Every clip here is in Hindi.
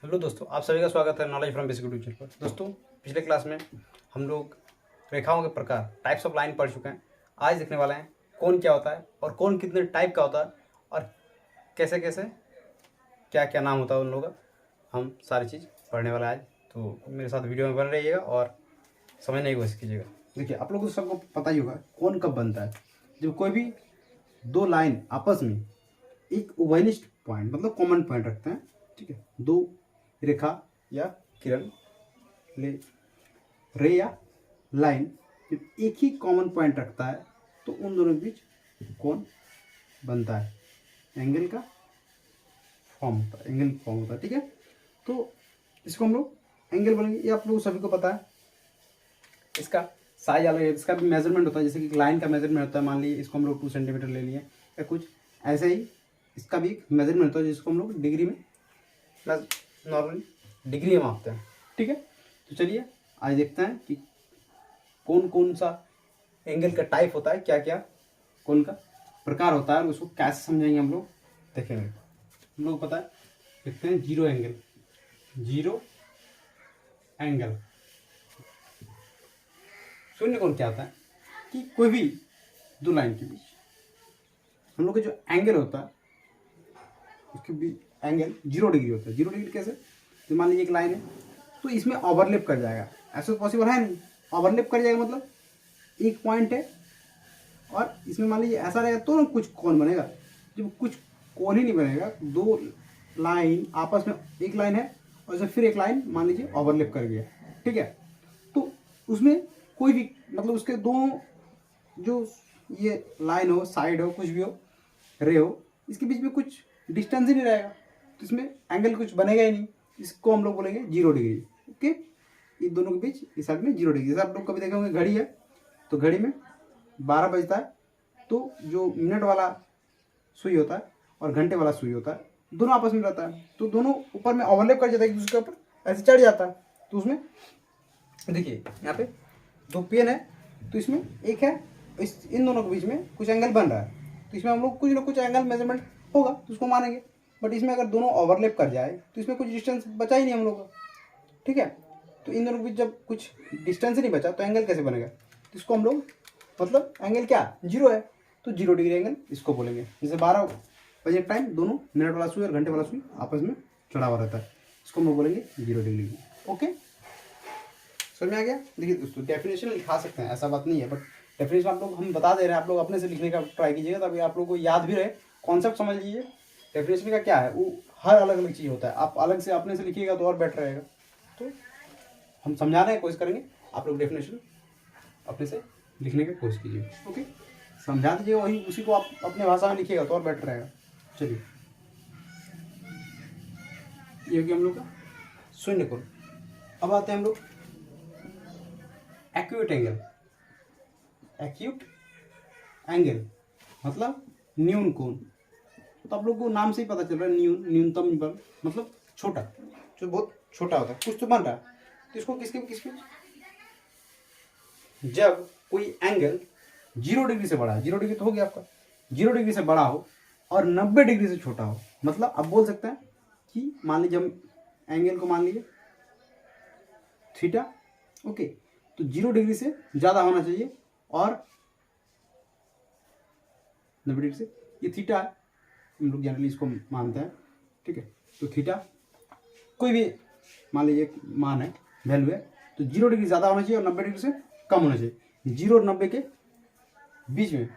हेलो दोस्तों, आप सभी का स्वागत है knowledge from basic YouTube channel पर। दोस्तों, पिछले क्लास में हम लोग रेखाओं के प्रकार टाइप्स ऑफ लाइन पढ़ चुके हैं। आज देखने वाले हैं कौन क्या होता है और कौन कितने टाइप का होता है और कैसे कैसे क्या क्या नाम होता है उन लोगों का। हम सारी चीज़ पढ़ने वाले हैं आज, तो मेरे साथ वीडियो में बने रहिएगा और समझने की कोशिश कीजिएगा। देखिए, आप लोगों को सबको पता ही होगा कौन कब बनता है। जब कोई भी दो लाइन आपस में एक उभयनिष्ठ पॉइंट मतलब कॉमन पॉइंट रखते हैं, ठीक है, दो रेखा या किरण रे या लाइन जब एक ही कॉमन पॉइंट रखता है तो उन दोनों के बीच कोण बनता है, एंगल का फॉर्म होता है, एंगल फॉर्म होता है। ठीक है, तो इसको हम लोग एंगल बोलेंगे। ये आप लोग सभी को पता है। इसका साइज अलग है, इसका भी मेजरमेंट होता है। जैसे कि लाइन का मेजरमेंट होता है, मान लीजिए इसको हम लोग 2 सेंटीमीटर ले लिए या कुछ ऐसे ही। इसका भी एक मेजरमेंट होता है जिसको हम लोग डिग्री में प्लस नॉर्मली डिग्री में मापते हैं। ठीक है, तो चलिए आज देखते हैं कि कौन कौन सा एंगल का टाइप होता है, क्या क्या कौन का प्रकार होता है और उसको कैसे समझेंगे हम लोग देखेंगे। हम लोग पता है, देखते हैं जीरो एंगल। जीरो एंगल शून्य कोण क्या होता है कि कोई भी दो लाइन के बीच हम लोग का जो एंगल होता है उसके बीच एंगल 0 डिग्री होता है। 0 डिग्री कैसे? तो मान लीजिए एक लाइन है तो इसमें ओवरलैप कर जाएगा, ऐसा पॉसिबल है नहीं। ओवरलैप कर जाएगा मतलब एक पॉइंट है और इसमें मान लीजिए ऐसा रहेगा तो कुछ कोण बनेगा। जब कुछ कोण ही नहीं बनेगा, दो लाइन आपस में एक लाइन है और इसमें फिर एक लाइन मान लीजिए ओवरलैप कर गया, ठीक है, तो उसमें कोई भी मतलब उसके दोनों जो ये लाइन हो, साइड हो, कुछ भी हो, रे हो, इसके बीच में कुछ डिस्टेंस ही नहीं रहेगा, तो इसमें एंगल कुछ बनेगा ही नहीं। इसको हम लोग बोलेंगे 0 डिग्री। ओके, इन दोनों के बीच इस साइड में 0 डिग्री। जैसे आप लोग कभी देखे होंगे घड़ी है तो घड़ी में 12 बजता है तो जो मिनट वाला सुई होता है और घंटे वाला सुई होता है दोनों आपस में रहता है, तो दोनों ऊपर में ओवरलैप कर जाता है एक दूसरे के ऊपर, ऐसे चढ़ जाता है। तो उसमें देखिए यहाँ पे दो पेन है तो इसमें एक है, इन दोनों के बीच में कुछ एंगल बन रहा है तो इसमें हम लोग कुछ ना कुछ एंगल मेजरमेंट होगा तो उसको मानेंगे। बट इसमें अगर दोनों ओवरलैप कर जाए तो इसमें कुछ डिस्टेंस बचा ही नहीं हम लोग का। ठीक है, तो इन दोनों के बीच जब कुछ डिस्टेंस ही नहीं बचा तो एंगल कैसे बनेगा? तो इसको हम लोग मतलब एंगल क्या 0 है तो 0 डिग्री एंगल इसको बोलेंगे। जैसे 12 बजे टाइम दोनों मिनट वाला सुई और घंटे वाला सुई आपस में चढ़ा हुआ रहता है, इसको हम लोग बोलेंगे 0 डिग्री। ओके, समझ में आ गया? देखिए दोस्तों, डेफिनेशन लिखा सकते हैं, ऐसा बात नहीं है, बट डेफिनेशन आप लोग हम बता दे रहे हैं, आप लोग अपने से लिखने का ट्राई कीजिएगा ताकि आप लोग को याद भी रहे, कॉन्सेप्ट समझ लीजिए। डेफिनेशन का क्या है, वो हर अलग अलग चीज़ होता है, आप अलग से अपने से लिखिएगा तो और बेटर रहेगा। तो हम समझाने की कोशिश करेंगे, आप लोग डेफिनेशन अपने से लिखने की कोशिश कीजिए। ओके, समझा दीजिए वही, उसी को आप अपने भाषा में लिखिएगा तो और बेटर रहेगा। चलिए, ये हो गया हम लोग का शून्य कोण। अब आते हैं हम लोग एक्यूट एंगल। एक्यूट एंगल मतलब न्यून कोण। तो आप लोग को नाम से ही पता चल रहा है, न्यूनतम बल मतलब छोटा, जो बहुत छोटा होता है, कुछ तो बन रहा है। तो इसको किसके जब कोई एंगल 0 डिग्री से बड़ा है, 0 डिग्री तो हो गया आपका, 0 डिग्री से बड़ा हो और 90 डिग्री से छोटा हो, मतलब आप बोल सकते हैं कि मान लीजिए हम एंगल को मान लीजिए थीटा। ओके, तो 0 डिग्री से ज़्यादा होना चाहिए और 90 डिग्री से, ये थीटा है, हम लोग जनरली इसको मानते हैं। ठीक है, तो थीटा कोई भी मान लीजिए मान है, वैल्यू है, तो 0 डिग्री ज़्यादा होना चाहिए और 90 डिग्री से कम होना चाहिए। 0 और 90 के बीच में,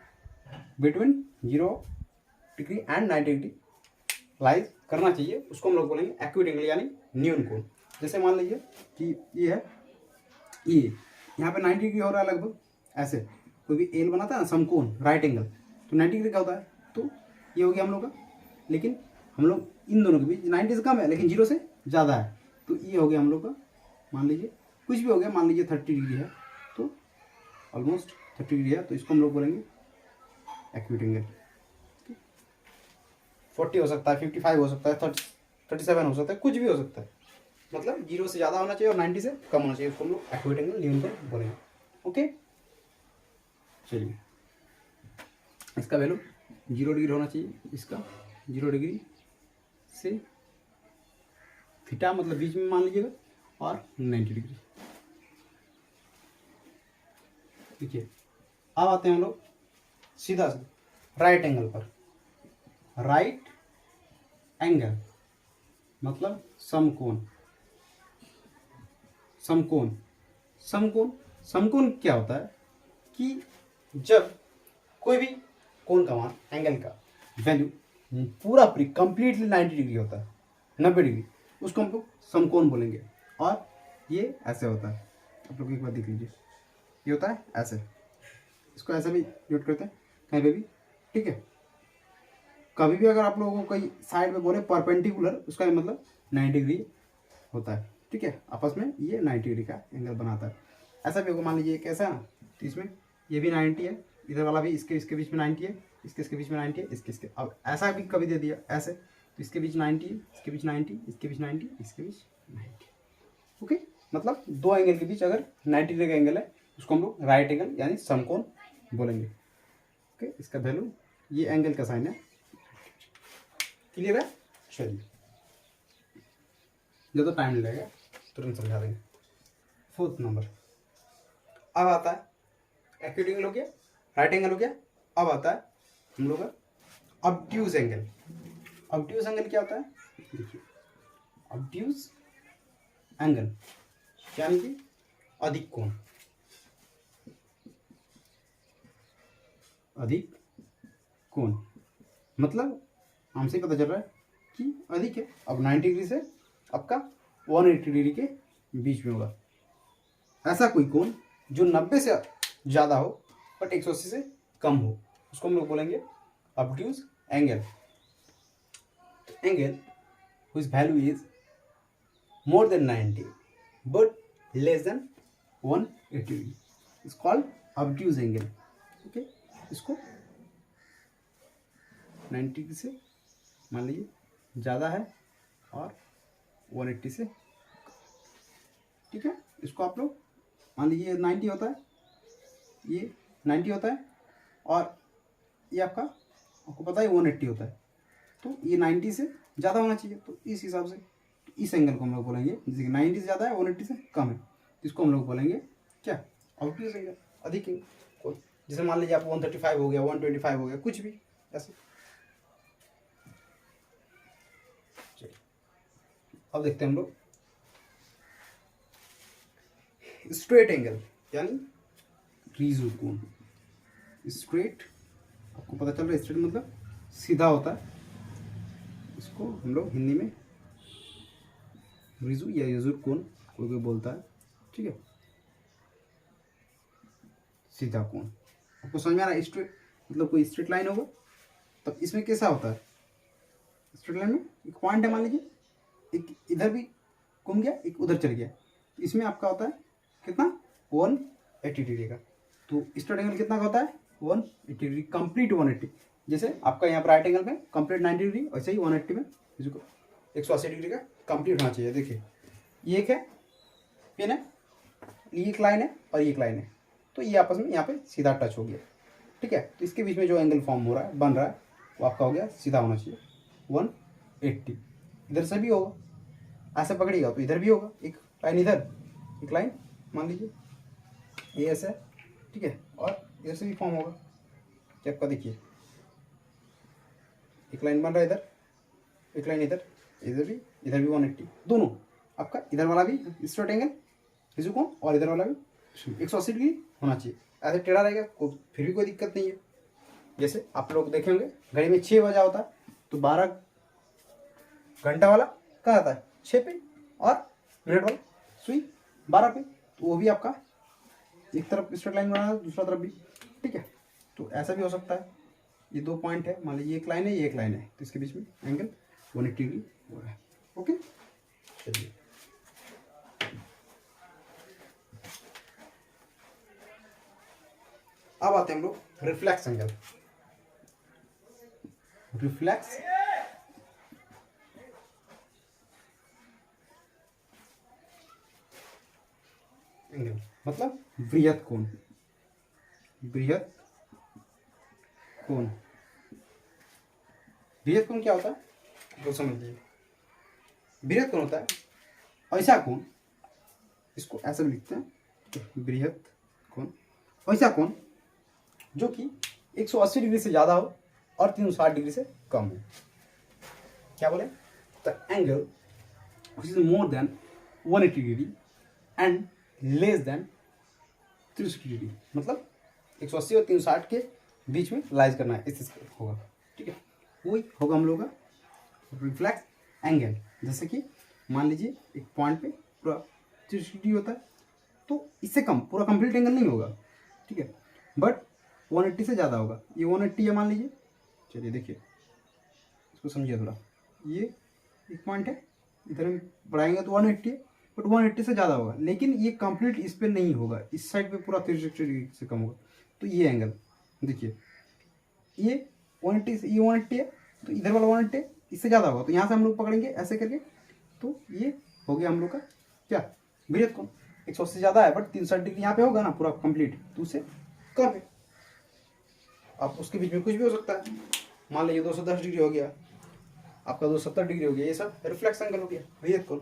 between 0 degree and 90 degree lies करना चाहिए, उसको हम लोग बोलेंगे एक्यूट एंगल यानी न्यून कोण। जैसे मान लीजिए कि ये है, ये यहाँ पे 90 डिग्री हो रहा है लगभग, ऐसे कोई भी एल बनाता है ना समकोण राइट एंगल, तो 90 डिग्री का होता है, तो ये हो गया हम लोग का। लेकिन हम लोग इन दोनों के बीच 90 से कम है लेकिन 0 से ज़्यादा है, तो ये हो गया हम लोग का, मान लीजिए कुछ भी हो गया, मान लीजिए 30 डिग्री है, तो ऑलमोस्ट 30 डिग्री है, तो इसको हम लोग बोलेंगे एक्यूट एंगल। 40 हो सकता है, 55 हो सकता है, 37 हो सकता है, कुछ भी हो सकता है, मतलब 0 से ज़्यादा होना चाहिए और 90 से कम होना चाहिए, उसको हम लोग एक्यूट एंगल न्यून कोण बोलेंगे। ओके, चलिए, इसका वैल्यू 0 डिग्री होना चाहिए, इसका 0 डिग्री से थीटा मतलब बीच में मान लीजिएगा, और 90 डिग्री। देखिए अब आते हैं हम लोग सीधा से राइट एंगल पर। राइट एंगल मतलब समकोण। समकोण समकोण समकोण क्या होता है कि जब कोई भी कोण का मान, एंगल का वैल्यू पूरा कंप्लीटली 90 डिग्री होता है, 90 डिग्री, उसको हम लोग समकोण बोलेंगे। और ये ऐसे होता है, आप लोग एक बार देख लीजिए, ये होता है ऐसे, इसको ऐसे भी नोट करते हैं कहीं पे भी, ठीक है। कभी भी अगर आप लोगों को कोई साइड में बोले परपेंडिकुलर, उसका मतलब 90 डिग्री होता है, ठीक है। आपस में ये 90 डिग्री का एंगल बनाता है। ऐसा भी होगा, मान लीजिए कैसा है ना, तो इसमें ये भी 90 है, इधर वाला भी इसके बीच में 90 है, इसके बीच में 90 है, इसके अब ऐसा भी कभी दे दिया ऐसे, तो इसके बीच 90, इसके बीच 90, इसके बीच 90, इसके बीच 90, ओके। मतलब दो एंगल के बीच अगर 90 डिग्री का एंगल है, उसको हम लोग राइट एंगल यानी समकोण बोलेंगे, ओके। इसका वैल्यू, ये एंगल का साइन है, क्लियर है। चलिए, ज़्यादा टाइम नहीं लगेगा, तुरंत समझा देंगे। 4th नंबर अब आता है एक्यूट एंगल हो गया, राइट एंगल हो गया। अब आता है हम लोग का ऑब्ट्यूज एंगल। ऑब्ट्यूज एंगल क्या होता है, देखिए ऑब्ट्यूज एंगल यानी कि अधिक कोण। अधिक कोण मतलब हमसे पता चल रहा है कि अधिक है। अब 90 डिग्री से आपका 180 डिग्री के बीच में होगा। ऐसा कोई कोण जो 90 से ज़्यादा हो बट 180 से कम हो, उसको हम लोग बोलेंगे obtuse angle. Angle whose value is more than 90 but less than 180 degree is called obtuse angle, okay. इसको 90 डिग्री से मान लीजिए ज़्यादा है और 180 से, ठीक है। इसको आप लोग मान लीजिए 90 होता है, ये 90 होता है, और ये आपको पता है 180 होता है, तो ये 90 से ज़्यादा होना चाहिए। तो इस हिसाब से इस एंगल को हम लोग बोलेंगे, जैसे कि 90 से ज़्यादा है, 180 से कम है, इसको हम लोग बोलेंगे क्या, ऑब्ट्यूज एंगल, अधिक एंगल। जैसे मान लीजिए आपको 135 हो गया, 125 हो गया, कुछ भी ऐसे। अब देखते हैं हम लोग स्ट्रेट एंगल यानी रीजू कोण। स्ट्रेट आपको पता चल रहा है, स्ट्रेट मतलब सीधा होता है, इसको हम लोग हिंदी में रीजू या यजुर कोण कोई कोई बोलता है, ठीक है। सीधा कोण आपको समझ में आ रहा है। स्ट्रेट मतलब कोई स्ट्रेट लाइन होगा, तब इसमें कैसा होता है, स्ट्रेट लाइन में एक पॉइंट है, मान लीजिए एक इधर भी घूम गया, एक उधर चल गया, इसमें आपका होता है कितना, 180 डिग्री का। तो स्ट्रेट एंगल कितना का होता है, 180 डिग्री, कंप्लीट 180। जैसे आपका यहाँ पर राइट एंगल में कंप्लीट 90 डिग्री, वैसे ही 180 में इसको 180 डिग्री का कंप्लीट होना चाहिए। देखिए ये एक है पिन है, ये एक लाइन है और ये एक लाइन है, तो ये आपस में यहाँ पे सीधा टच हो गया, ठीक है। तो इसके बीच में जो एंगल फॉर्म हो रहा है, बन रहा है, वो आपका हो गया सीधा होना चाहिए 180। इधर से भी होगा, ऐसे पकड़िएगा तो इधर भी होगा, एक लाइन इधर, एक लाइन मान लीजिए ये ऐसा है, ठीक है, और इधर से भी फॉर्म होगा कि आपका देखिए एक लाइन बन रहा है इधर, एक लाइन इधर, इधर भी 180, दोनों आपका इधर वाला भी स्ट्रेट एंगल रीजू कोण और इधर वाला भी 180 डिग्री होना चाहिए। ऐसे टेढ़ा रहेगा फिर भी कोई दिक्कत नहीं है। जैसे आप लोग देखे होंगे घड़ी में 6 बजा होता है, तो 12 घंटा वाला कहाँ आता है 6 पे, और मिनट वाला सुई 12 पे, तो वो भी आपका एक तरफ स्ट्रेट लाइन बना है, दूसरा तरफ भी, ठीक है। तो ऐसा भी हो सकता है, ये दो पॉइंट है, मान लीजिए एक लाइन है, ये एक लाइन है, तो इसके बीच में एंगल 180 डिग्री हो रहा है, ओके। चलिए अब आते हैं हम लोग रिफ्लेक्स एंगल। रिफ्लेक्स एंगल मतलब बृहत कोण। बृहत कोण, बृहत कोण क्या होता है तो समझ लीजिए। बृहत कोण होता है ऐसा कोण, इसको ऐसे भी लिखते हैं बृहत कोण, ऐसा कोण जो कि 180 डिग्री से ज़्यादा हो और 360 डिग्री से कम हो। क्या बोले? The angle which is more than 180 degree and less than 360 degree, मतलब 180 और 360 के बीच में लाइज करना है, इस होगा। ठीक है, वही होगा हम लोग का रिफ्लेक्स एंगल। जैसे कि मान लीजिए एक पॉइंट पे पूरा 360 डिग्री होता है, तो इससे कम पूरा कंप्लीट एंगल नहीं होगा। ठीक है, बट 180 से ज़्यादा होगा। ये 180 है मान लीजिए, चलिए देखिए इसको समझिए थोड़ा। ये एक पॉइंट है, इधर हम बढ़ाएंगे तो 180 है, बट 180 से ज़्यादा होगा, लेकिन ये कंप्लीट इस पे नहीं होगा, इस साइड पे पूरा 360 डिग्री से कम होगा। तो ये एंगल देखिए, ये 180 से ये 180 है, तो इधर वाला 180 है, इससे ज़्यादा होगा, तो यहाँ से हम लोग पकड़ेंगे ऐसे करके, तो ये हो गया हम लोग का क्या, बृहत कोण। 180 से ज़्यादा है बट 360 डिग्री यहाँ पे होगा ना पूरा कंप्लीट, तो उससे कम है। अब उसके बीच में कुछ भी हो सकता है, मान लीजिए 210 डिग्री हो गया, आपका 270 डिग्री हो गया, ये सब रिफ्लेक्स एंगल हो गया, बृहत कोण।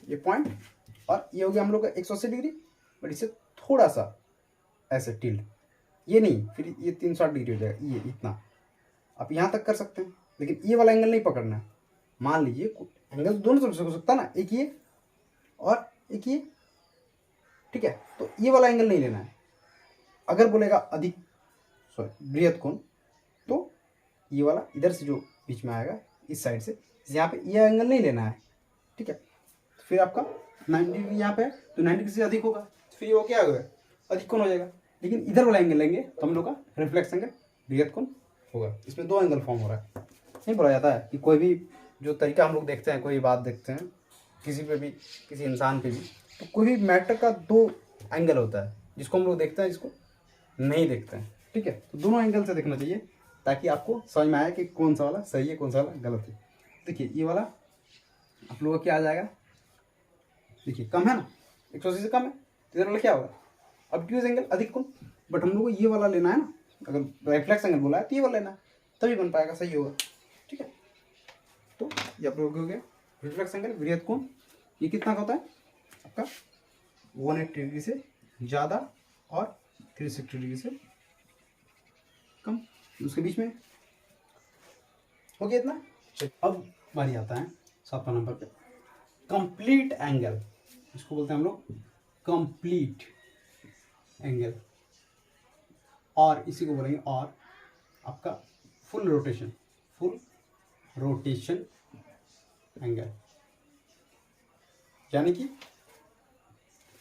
ये पॉइंट और ये हो गया हम लोग का 180 डिग्री, बट इससे थोड़ा सा ऐसे टिल्ट, ये नहीं, फिर ये 360 डिग्री हो जाएगा, ये इतना आप यहाँ तक कर सकते हैं, लेकिन ये वाला एंगल नहीं पकड़ना है। मान लीजिए एंगल दोनों तरफ से हो सकता है ना, एक ये और एक ये। ठीक है, तो ये वाला एंगल नहीं लेना है। अगर बोलेगा अधिक बृहत कोण, तो ये वाला इधर से जो बीच में आएगा इस साइड से, यहाँ पे ये एंगल नहीं लेना है। ठीक है, फिर आपका 90 डिग्री यहाँ पे है, तो 90 डिग्री से अधिक होगा, तो फिर ये वो क्या होगा, अधिक कोण हो जाएगा। लेकिन इधर वाला एंगल लेंगे तो हम लोग का रिफ्लेक्स एंगल बृहत कोण होगा। इसमें दो एंगल फॉर्म हो रहा है। नहीं बोला जाता है कि कोई भी जो तरीका हम लोग देखते हैं, कोई बात देखते हैं किसी पे भी, किसी इंसान पे भी, तो कोई भी मैटर का दो एंगल होता है, जिसको हम लोग देखते हैं, जिसको नहीं देखते हैं। ठीक है, तो दोनों एंगल से देखना चाहिए ताकि आपको समझ में आए कि कौन सा वाला सही है, कौन सा वाला गलत है। देखिए ये वाला आप लोगों का क्या आ जाएगा, देखिए कम है ना, 180 से कम है, तो इधर वाला क्या होगा, ऑब्ट्यूज एंगल अधिक कोण। बट हम लोग को ये वाला लेना है ना, अगर रिफ्लेक्स एंगल बोला है तो ये वाला लेना है, तभी बन पाएगा, सही होगा। ठीक है, तो ये आप लोग हो गया रिफ्लेक्स एंगल बृहत कोण। ये कितना का होता है आपका, 180 डिग्री से ज़्यादा और 360 डिग्री से कम, उसके बीच में हो गया इतना। अब बारी आता है 7वां नंबर पे, कंप्लीट एंगल। इसको बोलते हैं हम लोग कंप्लीट एंगल, और इसी को बोलेंगे और आपका फुल रोटेशन एंगल, यानी कि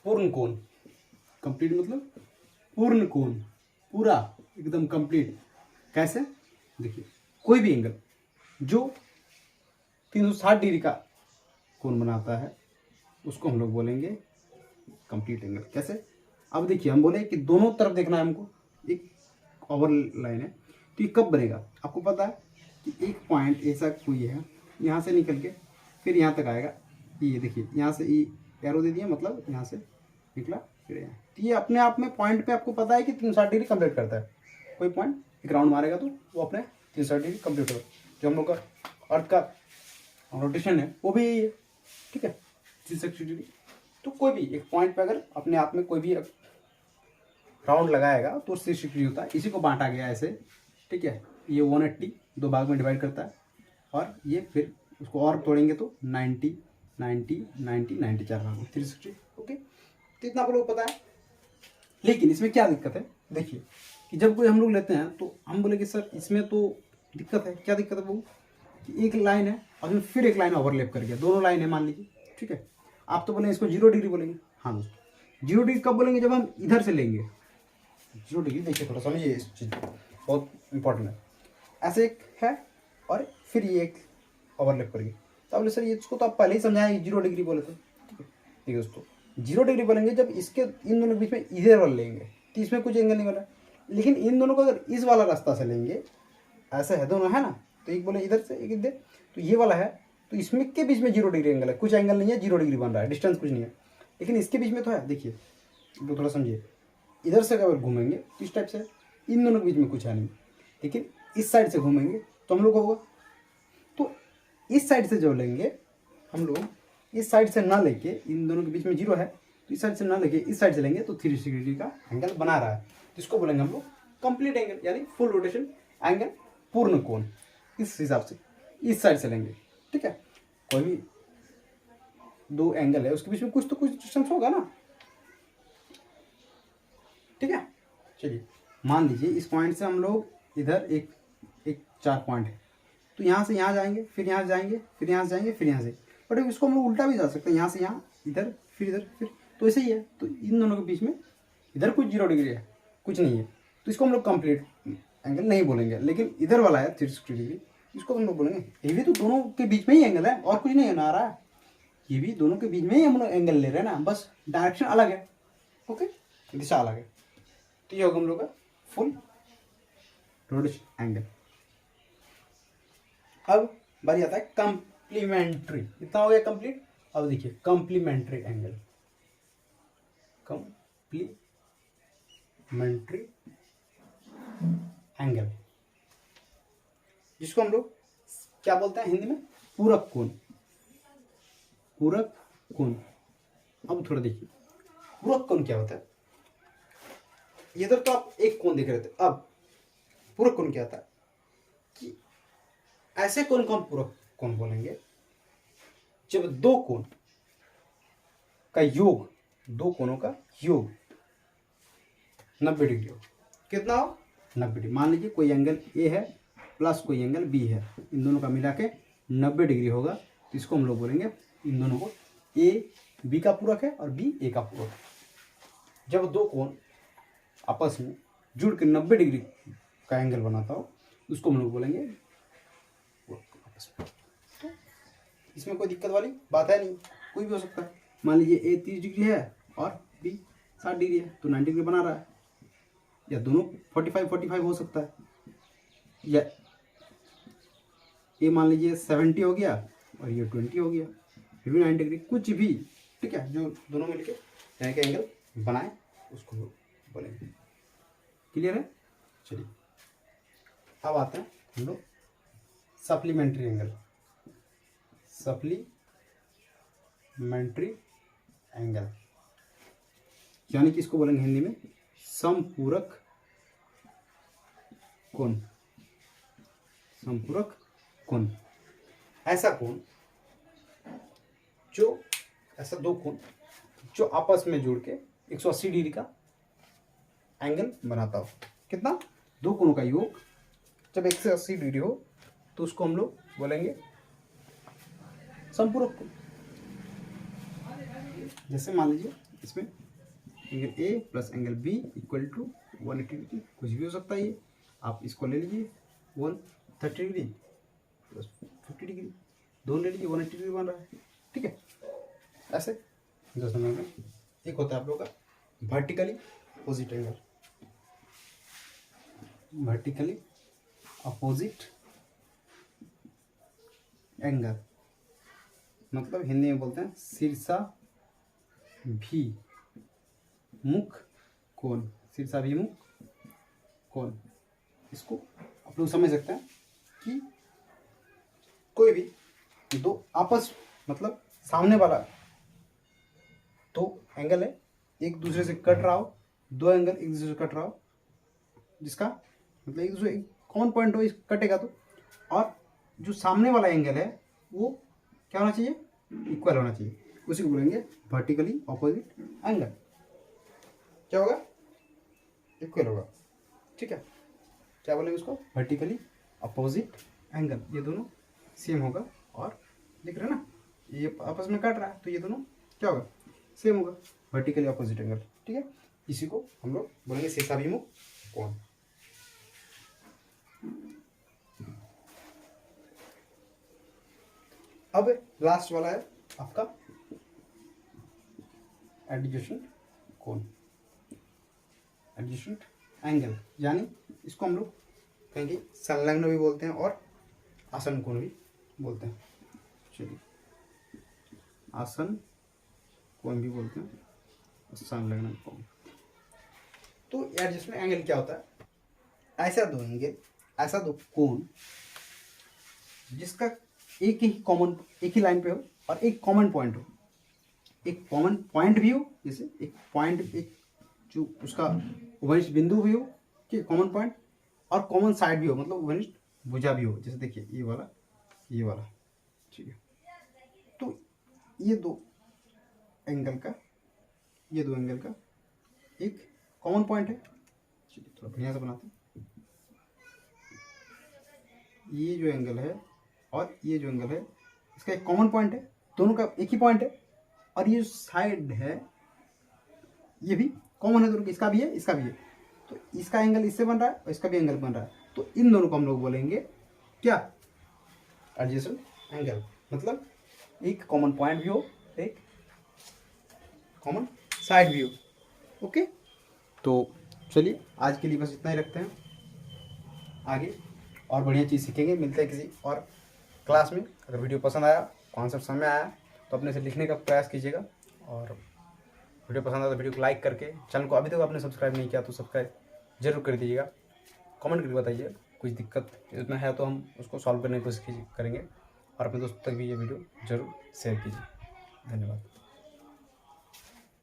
पूर्ण कोण। कंप्लीट मतलब पूर्ण कोण, पूरा एकदम कंप्लीट। कैसे, देखिए कोई भी एंगल जो 360 डिग्री का कोण बनाता है उसको हम लोग बोलेंगे कंप्लीट एंगल। कैसे, अब देखिए हम बोले कि दोनों तरफ देखना है हमको, एक ओवर लाइन है, तो ये कब बनेगा, आपको पता है कि एक पॉइंट ऐसा कोई है, यहाँ से निकल के फिर यहाँ तक आएगा। ये देखिए यहाँ से ये एरो दे दिया, मतलब यहाँ से निकला फिर यहाँ, तो ये अपने आप में पॉइंट पे आपको पता है कि 360 डिग्री कंप्लीट करता है। कोई पॉइंट एक राउंड मारेगा तो वो अपने 360 डिग्री कंप्लीट होगा। जो हम लोग का अर्थ का रोटेशन है वो भी यही है। ठीक है, 360 डिग्री। तो कोई भी एक पॉइंट पे अगर अपने आप में कोई भी राउंड लगाएगा तो 360 डिग्री होता है। इसी को बांटा गया ऐसे। ठीक है, ये 180 दो भाग में डिवाइड करता है, और ये फिर उसको और तोड़ेंगे तो 90 90 90 90 चार भाग में 360। ओके, तो इतना आप लोग पता है। लेकिन इसमें क्या दिक्कत है, देखिए कि जब कोई हम लोग लेते हैं तो हम बोले कि सर इसमें तो दिक्कत है। क्या दिक्कत है वो, कि एक लाइन है और उसमें फिर एक लाइन ओवरलैप कर गया, दोनों लाइन है मान लीजिए। ठीक है, आप तो बोले इसको 0 डिग्री बोलेंगे। हाँ दोस्तों, 0 डिग्री कब बोलेंगे, जब हम इधर से लेंगे 0 डिग्री। देखिए थोड़ा समझिए, इस चीज़ बहुत इंपॉर्टेंट है। ऐसे एक है और फिर ये एक ओवरलैप कर गया, तो बोले सर ये इसको तो आप पहले ही समझाएं, 0 डिग्री बोले थे। ठीक है, देखिए दोस्तों 0 डिग्री बोलेंगे जब इसके इन दोनों के बीच में इधर वाला लेंगे तो इसमें कुछ एंगल नहीं बना। लेकिन इन दोनों को अगर इस वाला रास्ता से लेंगे, ऐसा है दोनों है ना, तो एक बोले इधर से एक इधर, तो ये वाला है, तो इसमें के बीच में 0 डिग्री एंगल है, कुछ एंगल नहीं है, 0 डिग्री बन रहा है, डिस्टेंस कुछ नहीं है। लेकिन इसके बीच में तो है। देखिए तो थोड़ा समझिए, इधर से अगर घूमेंगे तो इस टाइप से, इन दोनों के बीच में कुछ है नहीं। लेकिन इस साइड से घूमेंगे तो हम लोग को होगा, तो इस साइड से जो लेंगे हम लोग इस साइड से ना लेके, इन दोनों के बीच में 0 है तो इस साइड से ना लेके इस साइड से लेंगे तो 360 डिग्री का एंगल बना रहा है, तो इसको बोलेंगे हम लोग कंप्लीट एंगल, यानी फुल रोटेशन एंगल, पूर्ण कोण। इस हिसाब से इस साइड से लेंगे, ठीक है। कोई भी दो एंगल है उसके बीच में कुछ तो कुछ डिस्टेंस होगा ना, ठीक है। चलिए मान लीजिए इस पॉइंट से हम लोग इधर एक 4 पॉइंट है, तो यहाँ से यहाँ जाएंगे, फिर यहाँ जाएंगे, फिर यहाँ से जाएंगे, फिर यहाँ से, बट इसको हम लोग उल्टा भी जा सकते हैं, यहाँ से यहाँ, इधर फिर, तो ऐसे ही है। तो इन दोनों के बीच में इधर कुछ 0 डिग्री है, कुछ नहीं है, तो इसको हम लोग कंप्लीट एंगल नहीं बोलेंगे। लेकिन इधर वाला है 360 डिग्री, इसको हम लोग बोलेंगे ये भी तो दोनों के बीच में ही एंगल है, और कुछ नहीं है ना आ रहा है, ये भी दोनों के बीच में ही हम लोग एंगल ले रहे हैं ना, बस डायरेक्शन अलग है, ओके, दिशा अलग है। तो ये होगा हम लोग का फुल रोटेशन एंगल। अब बारी आता है कंप्लीमेंट्री। कितना हो गया कंप्लीट? अब देखिए कंप्लीमेंट्री एंगल, कंप्लीमेंट्री एंगल, जिसको हम लोग क्या बोलते हैं हिंदी में? पूरक कोण, पूरक कोण। अब थोड़ा देखिए पूरक कोण क्या होता है। इधर तो आप एक कोण देख रहे थे, अब पूरक कोण क्या होता है कि ऐसे कोण को हम पूरक कोण बोलेंगे जब दो कोण का योग, दो कोणों का योग 90 डिग्री हो। कितना हो? 90 डिग्री। मान लीजिए कोई एंगल ए है प्लस कोई एंगल बी है, इन दोनों का मिला के 90 डिग्री होगा, तो इसको हम लोग बोलेंगे इन दोनों को ए बी का पूरक है और बी ए का पूरक है। जब दो कोण आपस में जुड़ के 90 डिग्री का एंगल बनाता हो उसको हम लोग बोलेंगे आपस में। तो इसमें कोई दिक्कत वाली बात है नहीं, कोई भी हो सकता है। मान लीजिए ए 30 डिग्री है और बी 60 डिग्री है, तो 90 डिग्री बना रहा है, या दोनों 45 हो सकता है, या ए मान लीजिए 70 हो गया और ये 20 हो गया, फिर भी 90 डिग्री, कुछ भी, ठीक है, जो दोनों मिलके यानी कि एंगल बनाए उसको बोलेंगे। क्लियर है? चलिए अब आते हैं हम लोग सप्लीमेंट्री एंगल। सप्लीमेंट्री एंगल यानी कि इसको बोलेंगे हिंदी में समपूरक कोण। समपूरक कोण ऐसा कोण जो, ऐसा दो कोण जो आपस में जुड़ के 180 डिग्री का एंगल बनाता हो। कितना? दो कोणों का योग जब 180 डिग्री हो तो उसको हम लोग बोलेंगे संपूरक कोण। जैसे मान लीजिए इसमें angle A plus angle B equal to 180 degree, कुछ भी हो सकता है ये, आप इसको ले लीजिए 130 डिग्री प्लस 50 डिग्री, दोनों ले लीजिए 180 डिग्री बन रहा है, ठीक है। ऐसे जैसे में एक होता है आप लोग का vertically opposite angle. Vertically opposite angle मतलब हिंदी में बोलते हैं शीर्षा भी मुख कोण। शीर्षा भी मुख कोण, इसको आप लोग समझ सकते हैं कि कोई भी दो आपस मतलब सामने वाला तो एंगल है एक दूसरे से कट रहा हो, दो एंगल एक दूसरे से कट रहा हो, जिसका मतलब एक दूसरे कॉमन पॉइंट हो इस कटेगा तो, और जो सामने वाला एंगल है वो क्या होना चाहिए? इक्वल होना चाहिए, उसी को बोलेंगे वर्टिकली ऑपोजिट एंगल। क्या होगा? इक्वल होगा, ठीक है। क्या बोलेंगे उसको? Vertically opposite angle. ये दोनों सेम होगा, और देख रहे हैं ना ये आपस में काट रहा है तो ये दोनों क्या होगा? सेम होगा, वर्टिकली अपोजिट एंगल, ठीक है। इसी को हम लोग बोलेंगे शीर्षाभिमुख कोण। अब लास्ट वाला है आपका एडजेसेंट कोण, एडजेसेंट एंगल, यानी इसको हम लोग कहेंगे संलग्न भी बोलते हैं और आसन कोण भी बोलते हैं। चलिए आसन कोण भी बोलते हैं, संलग्न कोण। तो एडजेसेंट एंगल क्या होता है? ऐसा दो एंगल, ऐसा दो कोण जिसका एक ही कॉमन, एक ही लाइन पे हो, और एक कॉमन पॉइंट हो, एक कॉमन पॉइंट भी हो, जैसे एक पॉइंट, एक जो उसका उभयनिष्ठ बिंदु भी हो, ठीक, कॉमन पॉइंट, और कॉमन साइड भी हो, मतलब उभयनिष्ठ भुजा भी हो। जैसे देखिए ये वाला, ये वाला, ठीक है। तो ये दो एंगल का, ये दो एंगल का एक कॉमन पॉइंट है। चलिए थोड़ा बढ़िया से बनाते हैं। ये जो एंगल है और ये जो एंगल है, इसका एक कॉमन पॉइंट है, दोनों का एक ही पॉइंट है। और ये जो साइड है ये भी कॉमन है दोनों, इसका भी है, इसका भी है। तो इसका एंगल इससे बन रहा है और इसका भी एंगल बन रहा है, तो इन दोनों को हम लोग बोलेंगे क्या, एडजेसेंट एंगल। मतलब एक कॉमन पॉइंट भी हो, एक कॉमन साइड भी हो। ओके, तो चलिए आज के लिए बस इतना ही रखते हैं, आगे और बढ़िया चीज़ सीखेंगे। मिलते हैं किसी और क्लास में। अगर वीडियो पसंद आया, कॉन्सेप्ट समझ में आया, तो अपने से लिखने का प्रयास कीजिएगा। और वीडियो पसंद आया तो वीडियो को लाइक करके, चैनल को अभी तक आपने सब्सक्राइब नहीं किया तो सब्सक्राइब जरूर कर दीजिएगा। कमेंट करके बताइए कुछ दिक्कत इसमें है तो हम उसको सॉल्व करने की कोशिश करेंगे। और अपने दोस्तों तक भी ये वीडियो जरूर शेयर कीजिए। धन्यवाद।